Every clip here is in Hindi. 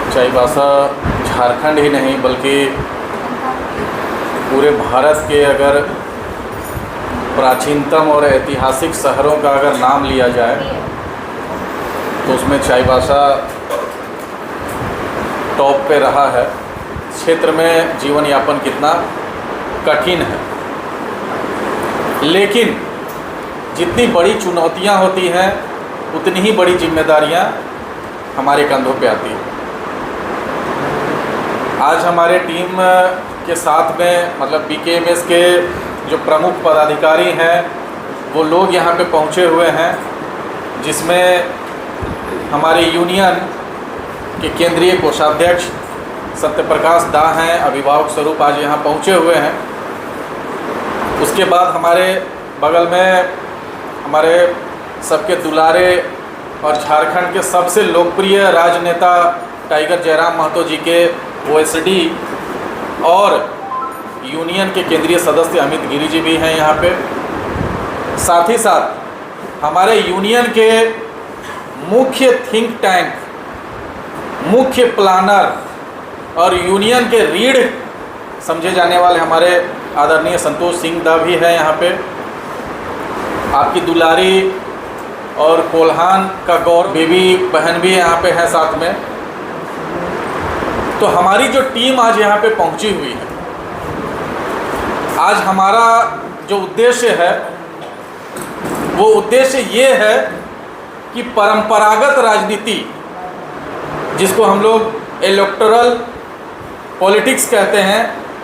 चाईबासा झारखंड ही नहीं बल्कि पूरे भारत के अगर प्राचीनतम और ऐतिहासिक शहरों का अगर नाम लिया जाए तो उसमें चाईबासा टॉप पे रहा है। क्षेत्र में जीवन यापन कितना कठिन है, लेकिन जितनी बड़ी चुनौतियां होती हैं उतनी ही बड़ी जिम्मेदारियां हमारे कंधों पे आती हैं। आज हमारे टीम के साथ में मतलब BKMS के जो प्रमुख पदाधिकारी हैं वो लोग यहाँ पे पहुँचे हुए हैं, जिसमें हमारे यूनियन के केंद्रीय कोषाध्यक्ष सत्यप्रकाश दा हैं, अभिभावक स्वरूप आज यहाँ पहुँचे हुए हैं। उसके बाद हमारे बगल में हमारे सबके दुलारे और झारखंड के सबसे लोकप्रिय राजनेता टाइगर जयराम महतो जी के OSD और यूनियन के केंद्रीय सदस्य अमित गिरी जी भी हैं यहाँ पे। साथ ही साथ हमारे यूनियन के मुख्य थिंक टैंक, मुख्य प्लानर और यूनियन के रीढ़ समझे जाने वाले हमारे आदरणीय संतोष सिंह दा भी है यहाँ पे। आपकी दुलारी और कोल्हान का गौर बेबी बहन भी यहाँ पे है साथ में। तो हमारी जो टीम आज यहाँ पे पहुँची हुई है, आज हमारा जो उद्देश्य है वो उद्देश्य ये है कि परंपरागत राजनीति, जिसको हम लोग इलेक्टोरल पॉलिटिक्स कहते हैं,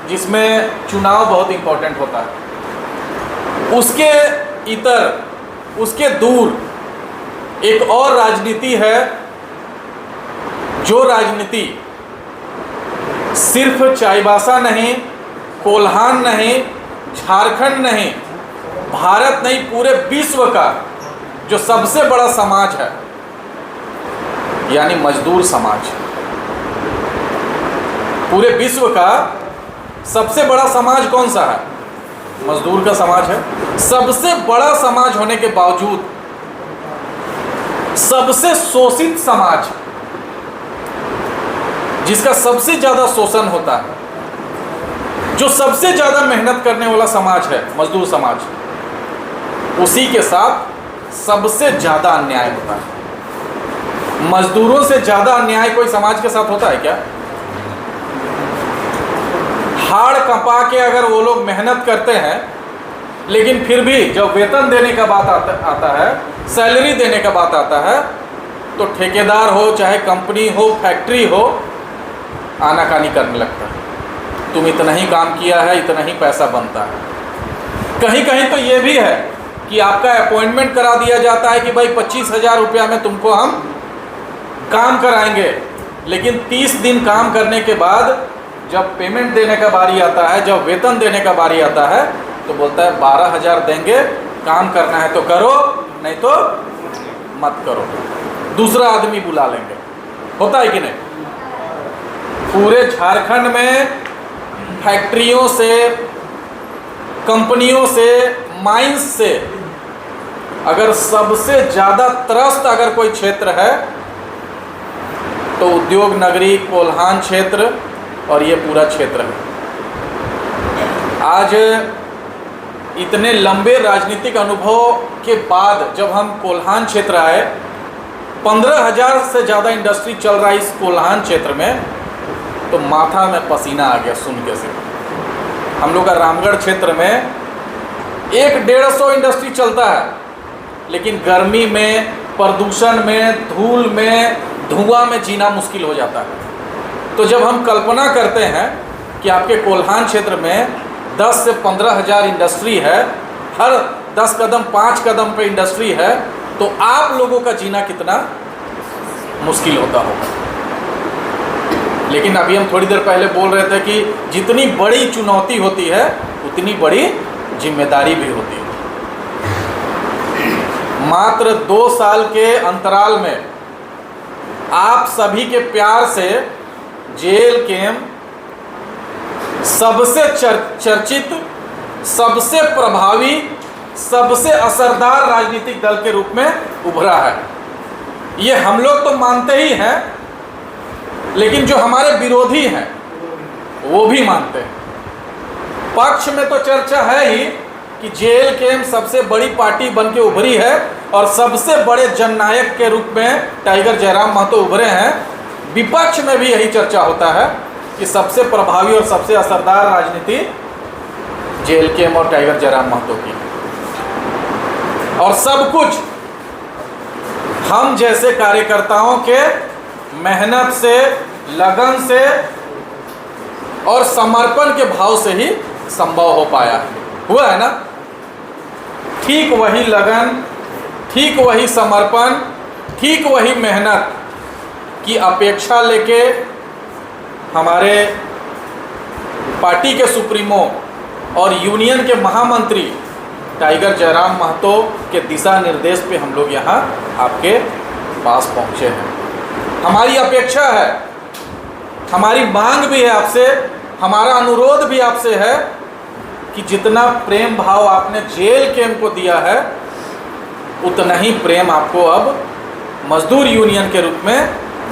जिसमें चुनाव बहुत इम्पोर्टेंट होता है, उसके इतर, उसके दूर एक और राजनीति है, जो राजनीति सिर्फ चाईबासा नहीं, कोल्हान नहीं, झारखंड नहीं, भारत नहीं, पूरे विश्व का जो सबसे बड़ा समाज है, यानी मजदूर समाज। पूरे विश्व का सबसे बड़ा समाज कौन सा है? मजदूर का समाज है। सबसे बड़ा समाज होने के बावजूद सबसे शोषित समाज, जिसका सबसे ज़्यादा शोषण होता है, जो सबसे ज़्यादा मेहनत करने वाला समाज है, मजदूर समाज, उसी के साथ सबसे ज़्यादा अन्याय होता है। मजदूरों से ज़्यादा अन्याय कोई समाज के साथ होता है क्या? हाड़ कंपा के अगर वो लोग मेहनत करते हैं, लेकिन फिर भी जब वेतन देने का बात आता है, सैलरी देने का बात आता है, तो ठेकेदार हो चाहे कंपनी हो, फैक्ट्री हो, आनाकानी करने लगता है। तुम इतना ही काम किया है, इतना ही पैसा बनता है। कहीं कहीं तो ये भी है कि आपका अपॉइंटमेंट करा दिया जाता है कि भाई 25,000 रुपया में तुमको हम काम कराएंगे, लेकिन 30 दिन काम करने के बाद जब पेमेंट देने का बारी आता है, जब वेतन देने का बारी आता है, तो बोलता है 12,000 देंगे, काम करना है तो करो, नहीं तो मत करो, दूसरा आदमी बुला लेंगे। होता है कि नहीं? पूरे झारखंड में फैक्ट्रियों से, कंपनियों से, माइंस से अगर सबसे ज़्यादा त्रस्त अगर कोई क्षेत्र है तो उद्योग नगरी कोल्हान क्षेत्र और ये पूरा क्षेत्र है। आज इतने लंबे राजनीतिक अनुभव के बाद जब हम कोल्हान क्षेत्र आए, 15,000 से ज़्यादा इंडस्ट्री चल रहा है इस कोल्हान क्षेत्र में, तो माथा में पसीना आ गया सुन के। से हम लोग का रामगढ़ क्षेत्र में 150 इंडस्ट्री चलता है, लेकिन गर्मी में, प्रदूषण में, धूल में, धुआं में जीना मुश्किल हो जाता है। तो जब हम कल्पना करते हैं कि आपके कोल्हान क्षेत्र में 10 से 15,000 इंडस्ट्री है, हर 10 कदम 5 कदम पे इंडस्ट्री है, तो आप लोगों का जीना कितना मुश्किल होता होगा। लेकिन अभी हम थोड़ी देर पहले बोल रहे थे कि जितनी बड़ी चुनौती होती है उतनी बड़ी जिम्मेदारी भी होती है। मात्र 2 साल के अंतराल में आप सभी के प्यार से जेल कैंप सबसे चर्चित, सबसे प्रभावी, सबसे असरदार राजनीतिक दल के रूप में उभरा है। ये हम लोग तो मानते ही हैं, लेकिन जो हमारे विरोधी हैं वो भी मानते हैं। पक्ष में तो चर्चा है ही कि जेएलकेएम सबसे बड़ी पार्टी बन के उभरी है और सबसे बड़े जननायक के रूप में टाइगर जयराम महतो उभरे हैं। विपक्ष में भी यही चर्चा होता है कि सबसे प्रभावी और सबसे असरदार राजनीति जेएलकेएम और टाइगर जयराम महतो की, और सब कुछ हम जैसे कार्यकर्ताओं के मेहनत से, लगन से और समर्पण के भाव से ही संभव हो पाया। हुआ है ना? ठीक वही लगन, ठीक वही समर्पण, ठीक वही मेहनत की अपेक्षा लेके हमारे पार्टी के सुप्रीमो और यूनियन के महामंत्री टाइगर जयराम महतो के दिशा निर्देश पे हम लोग यहाँ आपके पास पहुँचे हैं। हमारी अपेक्षा है, हमारी मांग भी है आपसे, हमारा अनुरोध भी आपसे है कि जितना प्रेम भाव आपने जेएलकेएम को दिया है उतना ही प्रेम आपको अब मजदूर यूनियन के रूप में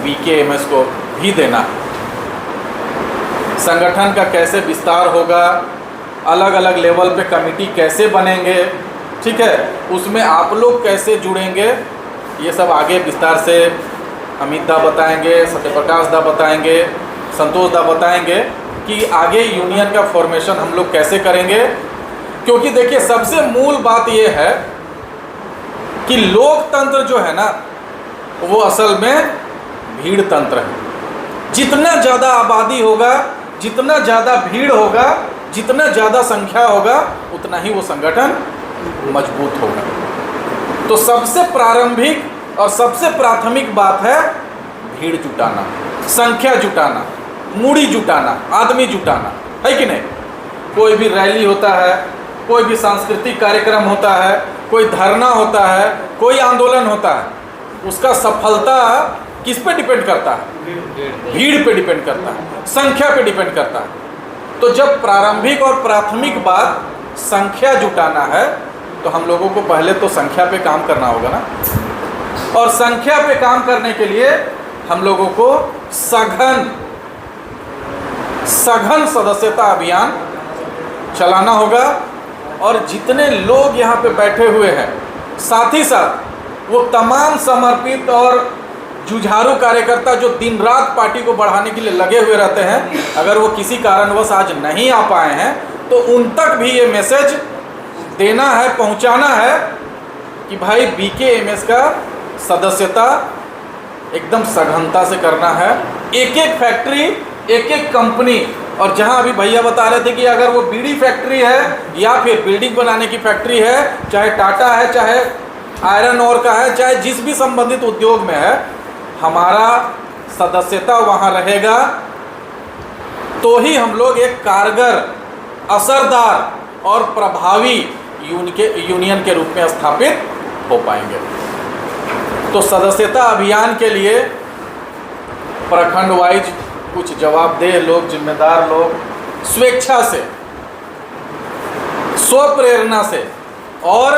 बीकेएमएस को भी देना है। संगठन का कैसे विस्तार होगा, अलग अलग लेवल पे कमेटी कैसे बनेंगे, ठीक है, उसमें आप लोग कैसे जुड़ेंगे, ये सब आगे विस्तार से अमित दा बताएंगे, सत्यप्रकाश दा बताएंगे, संतोष दा बताएंगे कि आगे यूनियन का फॉर्मेशन हम लोग कैसे करेंगे। क्योंकि देखिए सबसे मूल बात ये है कि लोकतंत्र जो है ना वो असल में भीड़ तंत्र है। जितना ज़्यादा आबादी होगा, जितना ज़्यादा भीड़ होगा, जितना ज़्यादा संख्या होगा, उतना ही वो संगठन मजबूत होगा। तो सबसे प्रारंभिक और सबसे प्राथमिक बात है भीड़ जुटाना, संख्या जुटाना, मूड़ी जुटाना, आदमी जुटाना, है कि नहीं? कोई भी रैली होता है, कोई भी सांस्कृतिक कार्यक्रम होता है, कोई धरना होता है, कोई आंदोलन होता है, उसका सफलता किस पे डिपेंड करता है? भीड़ पे डिपेंड करता है, संख्या पे डिपेंड करता है। तो जब प्रारंभिक और प्राथमिक बात संख्या जुटाना है तो हम लोगों को पहले तो संख्या पे काम करना होगा ना, और संख्या पे काम करने के लिए हम लोगों को सघन सदस्यता अभियान चलाना होगा। और जितने लोग यहाँ पे बैठे हुए हैं, साथ ही साथ वो तमाम समर्पित और जुझारू कार्यकर्ता जो दिन रात पार्टी को बढ़ाने के लिए लगे हुए रहते हैं, अगर वो किसी कारणवश आज नहीं आ पाए हैं तो उन तक भी ये मैसेज देना है, पहुंचाना है कि भाई बीकेएमएस का सदस्यता एकदम सघनता से करना है। एक एक फैक्ट्री, एक एक कंपनी, और जहां अभी भैया बता रहे थे कि अगर वो बीड़ी फैक्ट्री है या फिर बिल्डिंग बनाने की फैक्ट्री है, चाहे टाटा है, चाहे आयरन ओर का है, चाहे जिस भी संबंधित उद्योग में है, हमारा सदस्यता वहां रहेगा तो ही हम लोग एक कारगर, असरदार और प्रभावी यूनियन के रूप में स्थापित हो पाएंगे। तो सदस्यता अभियान के लिए प्रखंड वाइज कुछ जवाबदेह लोग, जिम्मेदार लोग स्वेच्छा से, स्वप्रेरणा से और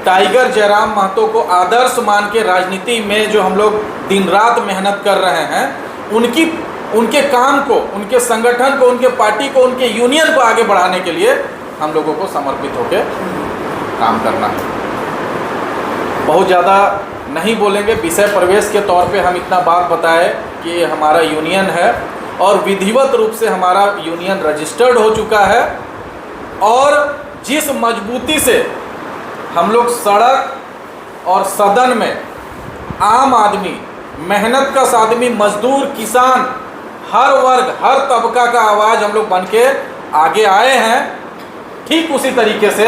टाइगर जयराम महतो को आदर्श मान के राजनीति में जो हम लोग दिन रात मेहनत कर रहे हैं, उनके काम को, उनके संगठन को, उनके पार्टी को, उनके यूनियन को आगे बढ़ाने के लिए हम लोगों को समर्पित होकर काम करना है। बहुत ज़्यादा नहीं बोलेंगे, विषय प्रवेश के तौर पे हम इतना बात बताए कि हमारा यूनियन है और विधिवत रूप से हमारा यूनियन रजिस्टर्ड हो चुका है, और जिस मजबूती से हम लोग सड़क और सदन में आम आदमी, मेहनत कश आदमी, मजदूर, किसान, हर वर्ग, हर तबका का आवाज़ हम लोग बन के आगे आए हैं, ठीक उसी तरीके से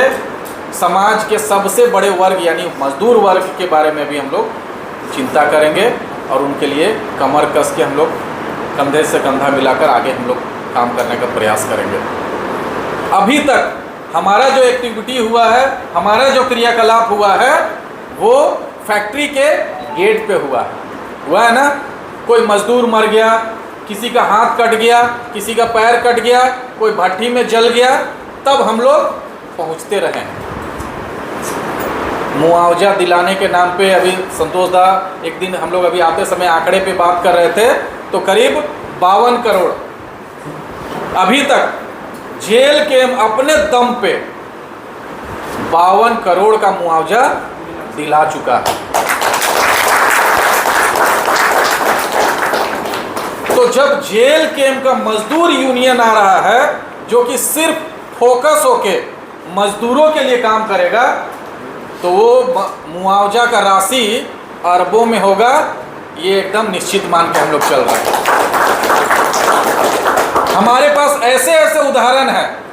समाज के सबसे बड़े वर्ग यानी मजदूर वर्ग के बारे में भी हम लोग चिंता करेंगे और उनके लिए कमर कस के हम लोग कंधे से कंधा मिलाकर आगे हम लोग काम करने का प्रयास करेंगे। अभी तक हमारा जो एक्टिविटी हुआ है, हमारा जो क्रियाकलाप हुआ है, वो फैक्ट्री के गेट पे हुआ है ना। कोई मजदूर मर गया, किसी का हाथ कट गया, किसी का पैर कट गया, कोई भट्टी में जल गया, तब हम लोग पहुंचते रहे हैं। मुआवजा दिलाने के नाम पे अभी संतोष दा एक दिन हम लोग अभी आते समय आंकड़े पे बात कर रहे थे, तो करीब 52 करोड़ अभी तक जेल के अपने दम पे 52 करोड़ का मुआवजा दिला चुका है। तो जब जेल कैंप का मजदूर यूनियन आ रहा है जो कि सिर्फ फोकस होके मजदूरों के लिए काम करेगा, तो वो मुआवजा का राशि अरबों में होगा, ये एकदम निश्चित मान के हम लोग चल रहे हैं। हमारे पास ऐसे ऐसे उदाहरण हैं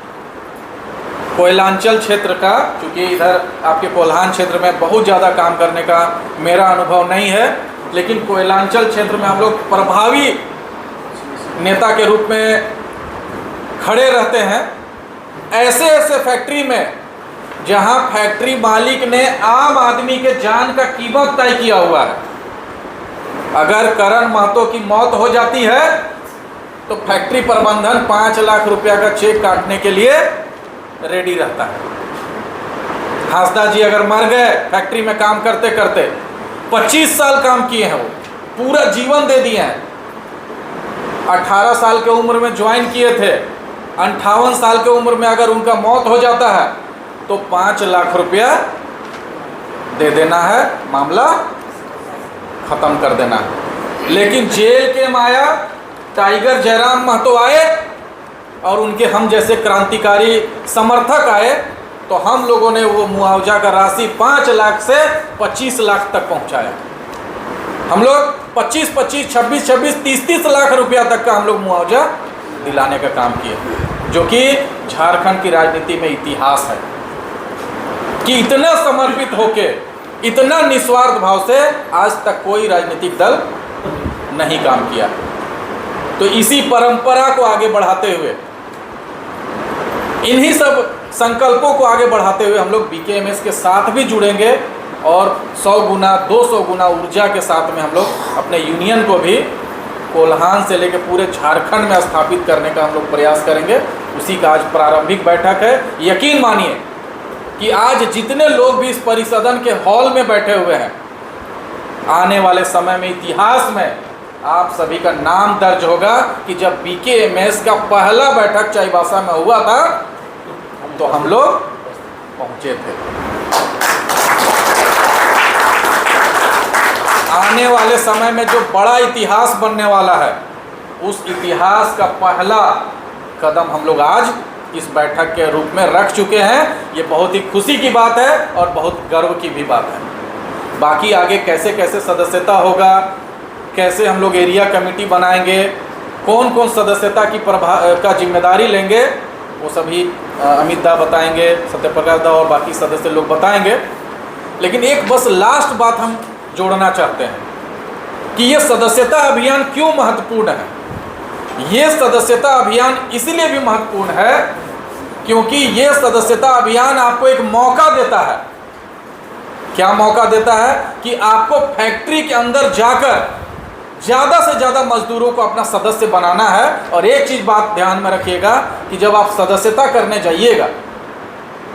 कोयलांचल क्षेत्र का, क्योंकि इधर आपके कोल्हान क्षेत्र में बहुत ज़्यादा काम करने का मेरा अनुभव नहीं है, लेकिन कोयलांचल क्षेत्र में हम लोग प्रभावी नेता के रूप में खड़े रहते हैं। ऐसे ऐसे फैक्ट्री में जहां फैक्ट्री मालिक ने आम आदमी के जान का कीमत तय किया हुआ है, अगर करण महतो की मौत हो जाती है तो फैक्ट्री प्रबंधन 5 लाख रुपया का चेक काटने के लिए रेडी रहता है। हांसदा जी अगर मर गए फैक्ट्री में काम करते करते, 25 साल काम किए हैं, वो पूरा जीवन दे दिए हैं, 18 साल के उम्र में ज्वाइन किए थे, 58 साल के उम्र में अगर उनका मौत हो जाता है तो 5 लाख रुपया दे देना है, मामला खत्म कर देना है। लेकिन जेल के माया टाइगर जयराम महतो आए और उनके हम जैसे क्रांतिकारी समर्थक आए, तो हम लोगों ने वो मुआवजा का राशि 5 लाख से 25 लाख तक पहुंचाया। हम लोग 25, 26, 30 लाख रुपया तक का हम लोग मुआवजा दिलाने का काम किए, जो कि झारखंड की राजनीति में इतिहास है कि इतना समर्पित होके, इतना निस्वार्थ भाव से आज तक कोई राजनीतिक दल नहीं काम किया। तो इसी परंपरा को आगे बढ़ाते हुए, इन्हीं सब संकल्पों को आगे बढ़ाते हुए हम लोग बीकेएमएस के साथ भी जुड़ेंगे और 100 गुना 200 गुना ऊर्जा के साथ में हम लोग अपने यूनियन को भी कोल्हान से लेकर पूरे झारखंड में स्थापित करने का हम लोग प्रयास करेंगे। उसी का आज प्रारंभिक बैठक है। यकीन मानिए कि आज जितने लोग भी इस परिसदन के हॉल में बैठे हुए हैं, आने वाले समय में इतिहास में आप सभी का नाम दर्ज होगा कि जब बीकेएमएस का पहला बैठक चाईबासा में हुआ था तो हम लोग पहुंचे थे। आने वाले समय में जो बड़ा इतिहास बनने वाला है, उस इतिहास का पहला कदम हम लोग आज इस बैठक के रूप में रख चुके हैं। ये बहुत ही खुशी की बात है और बहुत गर्व की भी बात है। बाकी आगे कैसे कैसे सदस्यता होगा, कैसे हम लोग एरिया कमेटी बनाएंगे, कौन कौन सदस्यता की का जिम्मेदारी लेंगे, वो सभी अमित दा बताएंगे, सत्यप्रकाश दा और बाकी सदस्य लोग बताएंगे। लेकिन एक बस लास्ट बात हम जोड़ना चाहते हैं कि ये सदस्यता अभियान क्यों महत्वपूर्ण है। ये सदस्यता अभियान इसलिए भी महत्वपूर्ण है क्योंकि ये सदस्यता अभियान आपको एक मौका देता है। क्या मौका देता है कि आपको फैक्ट्री के अंदर जाकर ज़्यादा से ज़्यादा मजदूरों को अपना सदस्य बनाना है। और एक चीज़ बात ध्यान में रखिएगा कि जब आप सदस्यता करने जाइएगा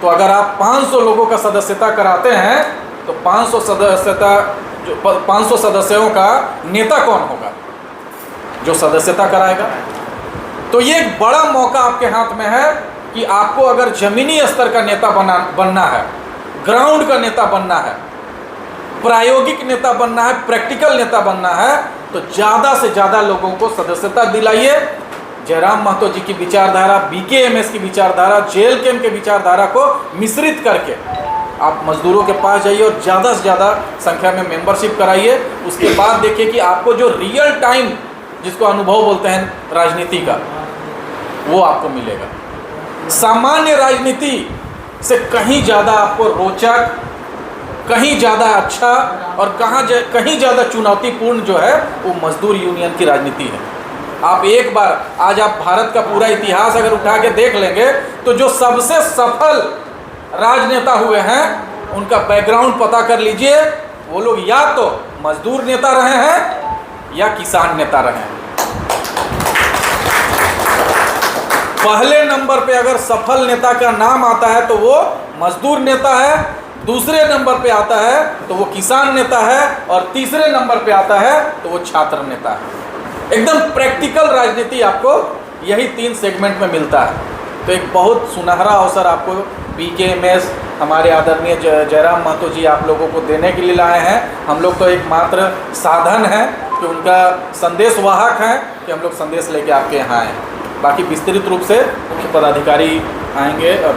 तो अगर आप 500 लोगों का सदस्यता कराते हैं तो 500 सदस्यों का नेता कौन होगा जो सदस्यता कराएगा। तो ये एक बड़ा मौका आपके हाथ में है कि आपको अगर जमीनी स्तर का नेता बनना है, ग्राउंड का नेता बनना है, प्रायोगिक नेता बनना है, प्रैक्टिकल नेता बनना है, तो ज़्यादा से ज़्यादा लोगों को सदस्यता दिलाइए। जयराम महतो जी की विचारधारा, बीकेएमएस की विचारधारा, जेल कैंप के विचारधारा को मिश्रित करके आप मजदूरों के पास जाइए और ज़्यादा से ज़्यादा संख्या में मेंबरशिप कराइए। उसके बाद देखिए कि आपको जो रियल टाइम, जिसको अनुभव बोलते हैं राजनीति का, वो आपको मिलेगा। सामान्य राजनीति से कहीं ज़्यादा आपको रोचक, कहीं ज़्यादा अच्छा और कहीं ज़्यादा चुनौतीपूर्ण जो है वो मजदूर यूनियन की राजनीति है। आप एक बार आज आप भारत का पूरा इतिहास अगर उठा के देख लेंगे तो जो सबसे सफल राजनेता हुए हैं उनका बैकग्राउंड पता कर लीजिए। वो लोग या तो मजदूर नेता रहे हैं या किसान नेता रहे हैं। पहले नंबर पे अगर सफल नेता का नाम आता है तो वो मजदूर नेता है, दूसरे नंबर पे आता है तो वो किसान नेता है, और तीसरे नंबर पे आता है तो वो छात्र नेता है। एकदम प्रैक्टिकल राजनीति आपको यही 3 सेगमेंट में मिलता है। तो एक बहुत सुनहरा अवसर आपको बीकेएमएस हमारे आदरणीय जयराम महतो जी आप लोगों को देने के लिए लाए हैं। हम लोग तो एकमात्र साधन है कि उनका संदेश वाहक हैं कि हम लोग संदेश लेके आपके यहाँ आए। बाकी विस्तृत रूप से मुख्य पदाधिकारी आएंगे और